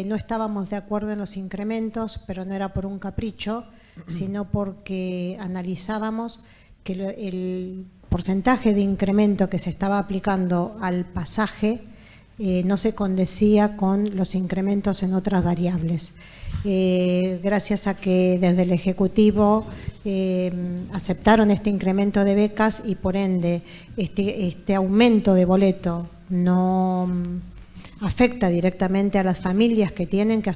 no estábamos de acuerdo en los incrementos, pero no era por un capricho, sino porque analizábamos que el porcentaje de incremento que se estaba aplicando al pasaje no se condecía con los incrementos en otras variables. Gracias a que desde el Ejecutivo aceptaron este incremento de becas y por ende este aumento de boleto no afecta directamente a las familias que tienen que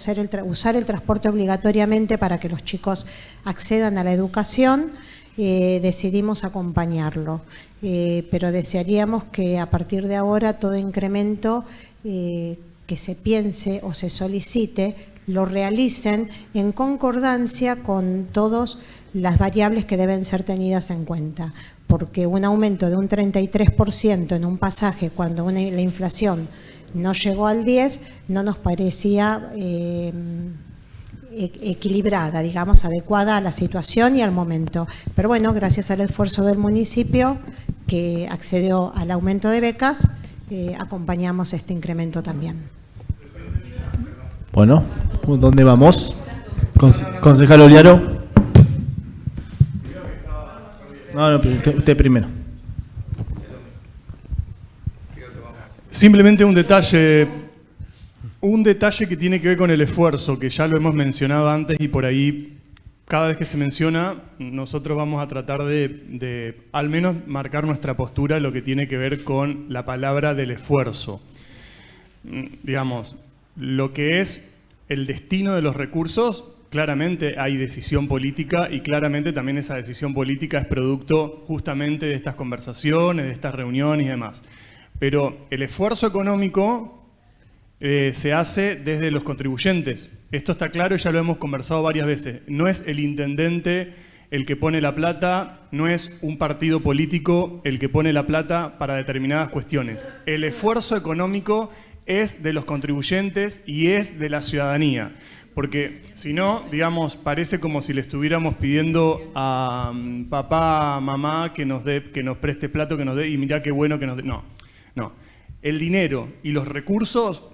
usar el transporte obligatoriamente para que los chicos accedan a la educación, decidimos acompañarlo. Pero desearíamos que a partir de ahora todo incremento que se piense o se solicite lo realicen en concordancia con todas las variables que deben ser tenidas en cuenta, porque un aumento de un 33% en un pasaje cuando la inflación no llegó al 10%, no nos parecía equilibrada, digamos, adecuada a la situación y al momento. Pero bueno, gracias al esfuerzo del municipio que accedió al aumento de becas, acompañamos este incremento también. Bueno, ¿dónde vamos? Concejal Oliaro. No, usted primero. Simplemente un detalle que tiene que ver con el esfuerzo, que ya lo hemos mencionado antes y por ahí, cada vez que se menciona, nosotros vamos a tratar de al menos marcar nuestra postura, lo que tiene que ver con la palabra del esfuerzo. Digamos, lo que es el destino de los recursos, claramente hay decisión política y claramente también esa decisión política es producto justamente de estas conversaciones, de estas reuniones y demás. Pero el esfuerzo económico se hace desde los contribuyentes. Esto está claro y ya lo hemos conversado varias veces. No es el intendente el que pone la plata, no es un partido político el que pone la plata para determinadas cuestiones. El esfuerzo económico es de los contribuyentes y es de la ciudadanía. Porque si no, digamos, parece como si le estuviéramos pidiendo a papá, mamá que nos preste plata, que nos dé, y mirá qué bueno que nos dé. No. El dinero y los recursos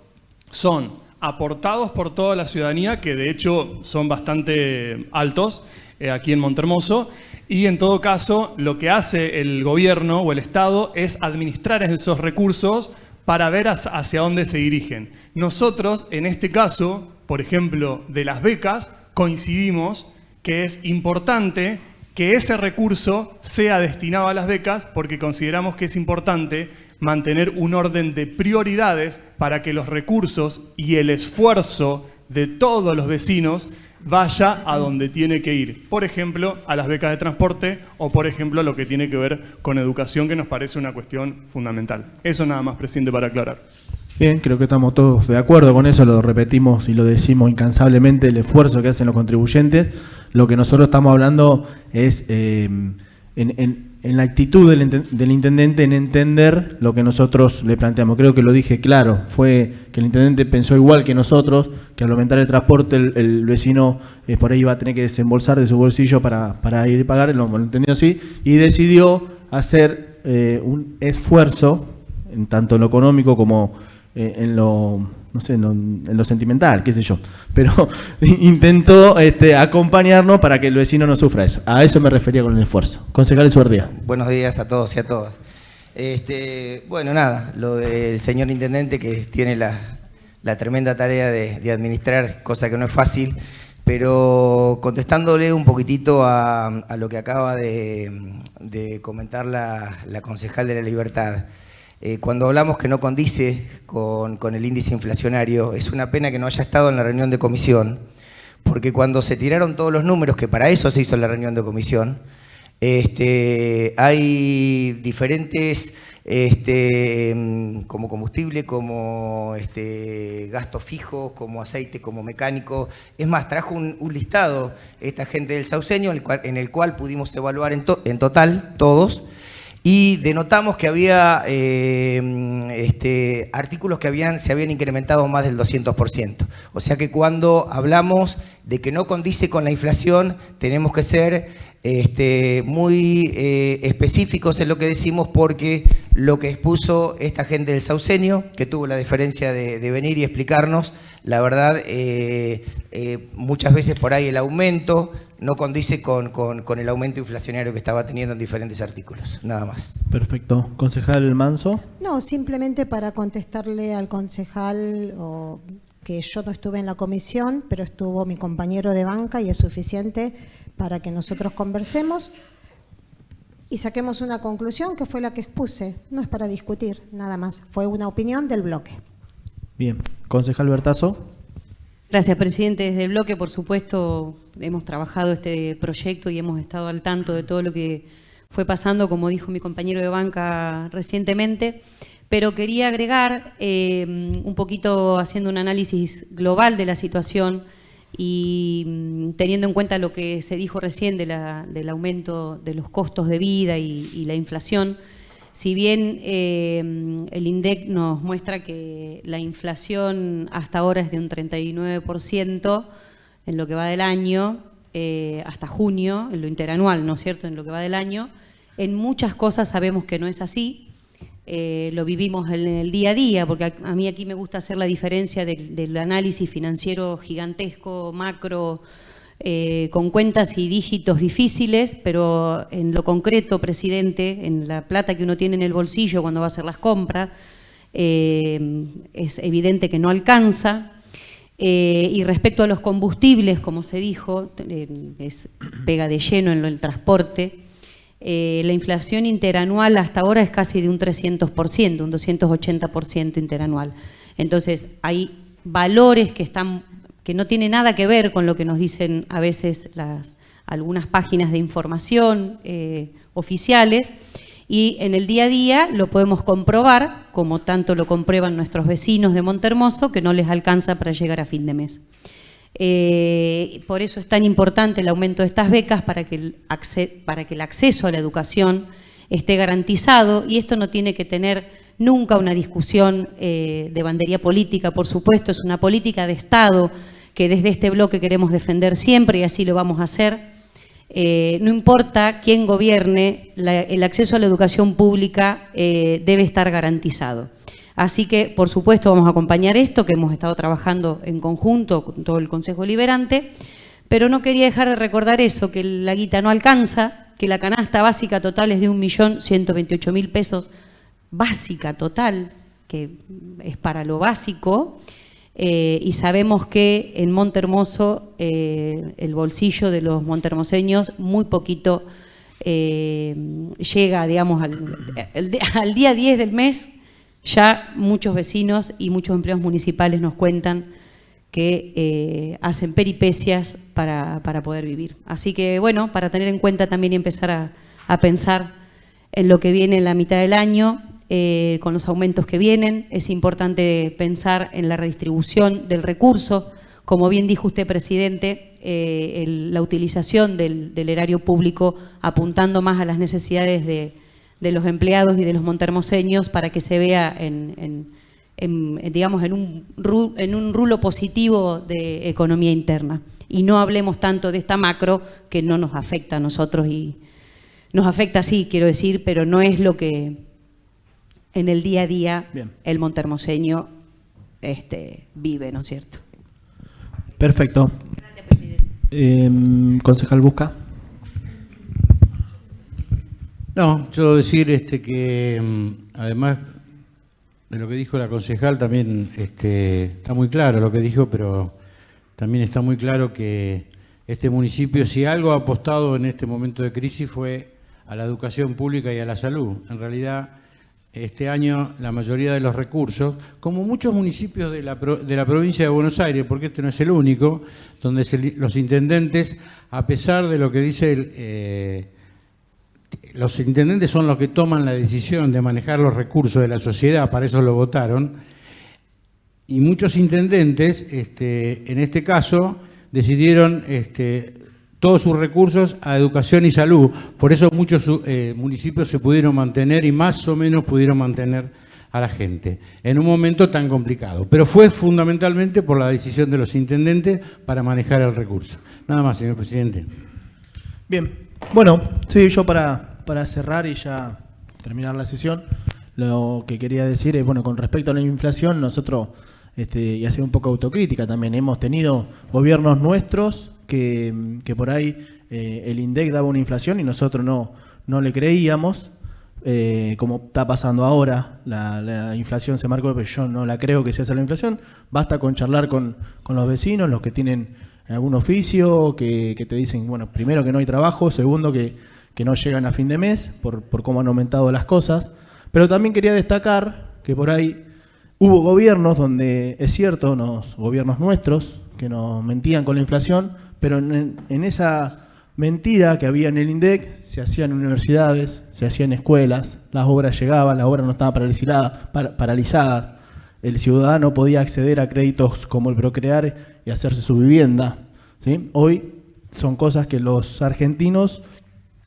son aportados por toda la ciudadanía, que de hecho son bastante altos aquí en Montermoso, y en todo caso lo que hace el gobierno o el Estado es administrar esos recursos para ver hacia dónde se dirigen. Nosotros, en este caso, por ejemplo, de las becas, coincidimos que es importante que ese recurso sea destinado a las becas porque consideramos que es importante mantener un orden de prioridades para que los recursos y el esfuerzo de todos los vecinos vaya a donde tiene que ir. Por ejemplo, a las becas de transporte o, por ejemplo, a lo que tiene que ver con educación, que nos parece una cuestión fundamental. Eso nada más, presidente, para aclarar. Bien, creo que estamos todos de acuerdo con eso, lo repetimos y lo decimos incansablemente, el esfuerzo que hacen los contribuyentes. Lo que nosotros estamos hablando es en la actitud del intendente en entender lo que nosotros le planteamos. Creo que lo dije claro, fue que el intendente pensó igual que nosotros, que al aumentar el transporte el vecino por ahí iba a tener que desembolsar de su bolsillo para ir a pagar, lo entendió así, y decidió hacer un esfuerzo, en tanto en lo económico como en lo, no sé, en lo sentimental, qué sé yo, pero intentó acompañarnos para que el vecino no sufra eso. A eso me refería con el esfuerzo. Concejal Suardía. Buenos días a todos y a todas. Bueno, nada, lo del señor intendente que tiene la tremenda tarea de administrar, cosa que no es fácil, pero contestándole un poquitito a lo que acaba de comentar la concejal de La Libertad. Cuando hablamos que no condice con el índice inflacionario, es una pena que no haya estado en la reunión de comisión, porque cuando se tiraron todos los números, que para eso se hizo la reunión de comisión, hay diferentes, como combustible, como gastos fijos, como aceite, como mecánico. Es más, trajo un listado esta gente del Sauceño, en el cual pudimos evaluar en total, todos, y denotamos que había artículos que se habían incrementado más del 200%. O sea que cuando hablamos de que no condice con la inflación, tenemos que ser muy específicos en lo que decimos, porque lo que expuso esta gente del Sauceño, que tuvo la deferencia de venir y explicarnos, la verdad, muchas veces por ahí el aumento no condice con el aumento inflacionario que estaba teniendo en diferentes artículos. Nada más. Perfecto. Concejal Manso. No, simplemente para contestarle al concejal que yo no estuve en la comisión, pero estuvo mi compañero de banca y es suficiente para que nosotros conversemos y saquemos una conclusión que fue la que expuse. No es para discutir, nada más. Fue una opinión del bloque. Bien. Concejal Bertazo. Gracias, presidente. Desde el bloque, por supuesto, hemos trabajado este proyecto y hemos estado al tanto de todo lo que fue pasando, como dijo mi compañero de banca recientemente. Pero quería agregar, un poquito haciendo un análisis global de la situación y teniendo en cuenta lo que se dijo recién del aumento de los costos de vida y la inflación. Si bien el INDEC nos muestra que la inflación hasta ahora es de un 39% en lo que va del año, hasta junio, en lo interanual, ¿no es cierto?, en lo que va del año, en muchas cosas sabemos que no es así. Lo vivimos en el día a día, porque a mí aquí me gusta hacer la diferencia del análisis financiero gigantesco, macro, con cuentas y dígitos difíciles, pero en lo concreto, presidente, en la plata que uno tiene en el bolsillo cuando va a hacer las compras, es evidente que no alcanza. Y respecto a los combustibles, como se dijo, pega de lleno en el transporte. La inflación interanual hasta ahora es casi de un 300%, un 280% interanual. Entonces, hay valores que no tienen nada que ver con lo que nos dicen a veces algunas páginas de información oficiales, y en el día a día lo podemos comprobar, como tanto lo comprueban nuestros vecinos de Montermoso, que no les alcanza para llegar a fin de mes. Por eso es tan importante el aumento de estas becas, para que el acceso a la educación esté garantizado, y esto no tiene que tener nunca una discusión de bandería política, por supuesto, es una política de Estado que desde este bloque queremos defender siempre, y así lo vamos a hacer. No importa quién gobierne, el acceso a la educación pública debe estar garantizado. Así que, por supuesto, vamos a acompañar esto, que hemos estado trabajando en conjunto con todo el Consejo Deliberante, pero no quería dejar de recordar eso, que la guita no alcanza, que la canasta básica total es de 1.128.000 pesos, básica total, que es para lo básico, y sabemos que en Montermoso el bolsillo de los montermoseños muy poquito llega, digamos, al día 10 del mes. Ya muchos vecinos y muchos empleados municipales nos cuentan que hacen peripecias para poder vivir. Así que, bueno, para tener en cuenta también y empezar a pensar en lo que viene en la mitad del año, con los aumentos que vienen. Es importante pensar en la redistribución del recurso. Como bien dijo usted, presidente, la utilización del erario público apuntando más a las necesidades de los empleados y de los montermoseños para que se vea digamos, en un rulo positivo de economía interna. Y no hablemos tanto de esta macro que no nos afecta a nosotros, y nos afecta sí, quiero decir, pero no es lo que en el día a día Bien. el montermoseño vive, ¿no es cierto? Perfecto. Gracias, presidente. Concejal Busca. No, yo decir que además de lo que dijo la concejal, también está muy claro lo que dijo, pero también está muy claro que este municipio, si algo ha apostado en este momento de crisis, fue a la educación pública y a la salud. En realidad, este año la mayoría de los recursos, como muchos municipios de la provincia de Buenos Aires, porque este no es el único, donde los intendentes, a pesar de lo que dice los intendentes son los que toman la decisión de manejar los recursos de la sociedad, para eso lo votaron, y muchos intendentes, en este caso, decidieron todos sus recursos a educación y salud. Por eso muchos municipios se pudieron mantener y más o menos pudieron mantener a la gente en un momento tan complicado. Pero fue fundamentalmente por la decisión de los intendentes para manejar el recurso. Nada más, señor presidente. Bien. Bueno, sí, yo para cerrar y ya terminar la sesión, lo que quería decir es, bueno, con respecto a la inflación, nosotros, y hacer un poco de autocrítica también, hemos tenido gobiernos nuestros que por ahí el INDEC daba una inflación y nosotros no le creíamos, como está pasando ahora, la inflación se marcó, pero yo no la creo que sea esa la inflación. Basta con charlar con los vecinos, los que tienen algún oficio, que te dicen, bueno, primero que no hay trabajo, segundo que no llegan a fin de mes por cómo han aumentado las cosas. Pero también quería destacar que por ahí hubo gobiernos donde, es cierto, gobiernos nuestros, que nos mentían con la inflación, pero en esa mentira que había en el INDEC, se hacían universidades, se hacían escuelas, las obras llegaban, las obras no estaban paralizadas, el ciudadano podía acceder a créditos como el Procrear y hacerse su vivienda, ¿sí? Hoy son cosas que los argentinos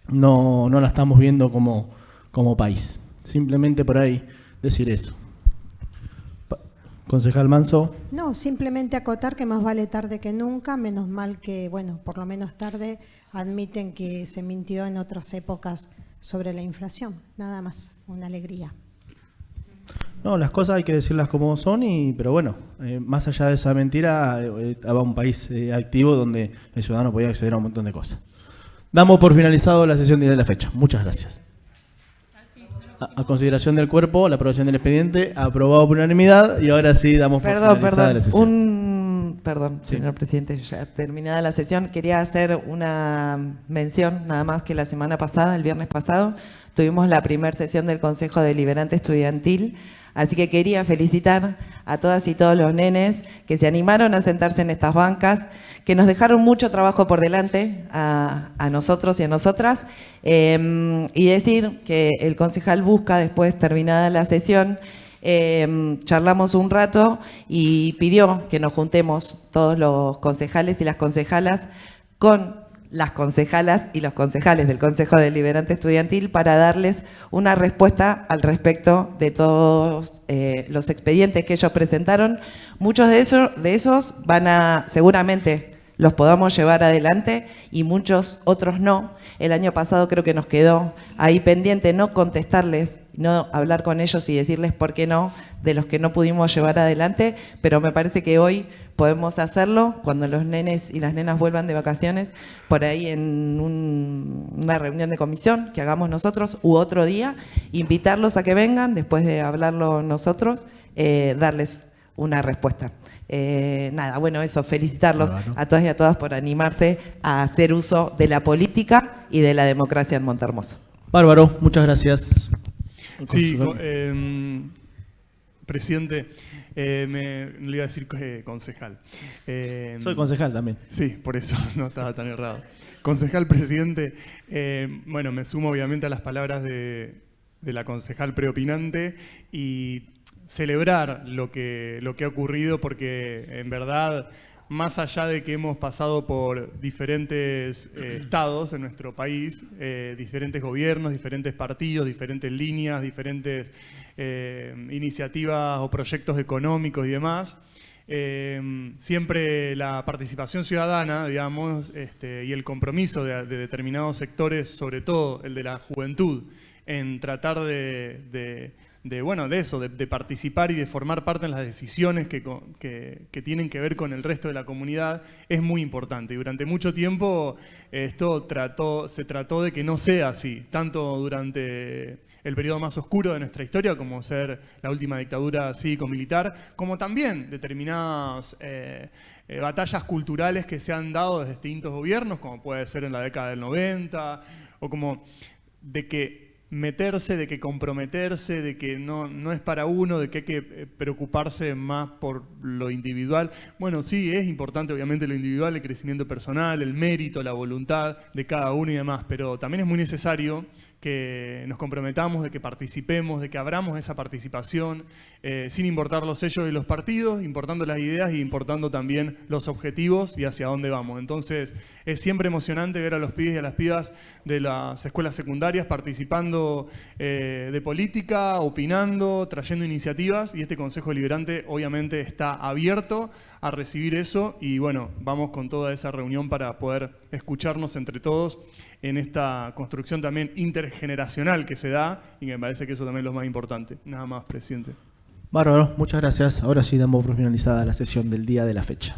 no la estamos viendo como país. Simplemente por ahí decir eso. Concejal Manso. No, simplemente acotar que más vale tarde que nunca, menos mal que, bueno, por lo menos tarde admiten que se mintió en otras épocas sobre la inflación. Nada más, una alegría. No, las cosas hay que decirlas como son, pero bueno, más allá de esa mentira, estaba un país activo donde el ciudadano podía acceder a un montón de cosas. Damos por finalizado la sesión de la fecha. Muchas gracias. A consideración del cuerpo, la aprobación del expediente, aprobado por unanimidad, y ahora sí damos por finalizada la sesión. Perdón, Sí. señor presidente, ya terminada la sesión, quería hacer una mención, nada más que la semana pasada, el viernes pasado, tuvimos la primera sesión del Consejo Deliberante Estudiantil, así que quería felicitar a todas y todos los nenes que se animaron a sentarse en estas bancas, que nos dejaron mucho trabajo por delante a nosotros y a nosotras, y decir que el concejal Busca, después terminada la sesión, charlamos un rato y pidió que nos juntemos todos los concejales y las concejalas con las concejalas y los concejales del Consejo Deliberante Estudiantil para darles una respuesta al respecto de todos los expedientes que ellos presentaron. Muchos de esos seguramente los podamos llevar adelante y muchos otros no. El año pasado creo que nos quedó ahí pendiente no contestarles, no hablar con ellos y decirles por qué no, de los que no pudimos llevar adelante, pero me parece que hoy podemos hacerlo cuando los nenes y las nenas vuelvan de vacaciones, por ahí en una reunión de comisión que hagamos nosotros u otro día, invitarlos a que vengan, después de hablarlo nosotros, darles una respuesta. Nada, bueno, eso, felicitarlos a todas y a todas por animarse a hacer uso de la política y de la democracia en Montermoso. Bárbaro, muchas gracias. Sí, presidente, le iba a decir concejal. Soy concejal también. Sí, por eso no estaba tan errado. Concejal, presidente, bueno, me sumo obviamente a las palabras de de la concejal preopinante y celebrar lo que ha ocurrido, porque en verdad, más allá de que hemos pasado por diferentes estados en nuestro país, diferentes gobiernos, diferentes partidos, diferentes líneas, diferentes iniciativas o proyectos económicos y demás, siempre la participación ciudadana, digamos, y el compromiso de determinados sectores, sobre todo el de la juventud, en tratar de participar y de formar parte en las decisiones que tienen que ver con el resto de la comunidad, es muy importante. Y durante mucho tiempo se trató de que no sea así, tanto durante el periodo más oscuro de nuestra historia, como ser la última dictadura cívico-militar, como también determinadas batallas culturales que se han dado desde distintos gobiernos, como puede ser en la década del 90, o como de que meterse, de que comprometerse, de que no es para uno, de que hay que preocuparse más por lo individual. Bueno, sí, es importante obviamente lo individual, el crecimiento personal, el mérito, la voluntad de cada uno y demás, pero también es muy necesario que nos comprometamos, de que participemos, de que abramos esa participación, sin importar los sellos de los partidos, importando las ideas y importando también los objetivos y hacia dónde vamos. Entonces, es siempre emocionante ver a los pibes y a las pibas de las escuelas secundarias participando de política, opinando, trayendo iniciativas, y este Consejo Deliberante obviamente está abierto a recibir eso, y bueno, vamos con toda esa reunión para poder escucharnos entre todos en esta construcción también intergeneracional que se da, y me parece que eso también es lo más importante. Nada más, presidente. Bárbaro, muchas gracias. Ahora sí damos por finalizada la sesión del día de la fecha.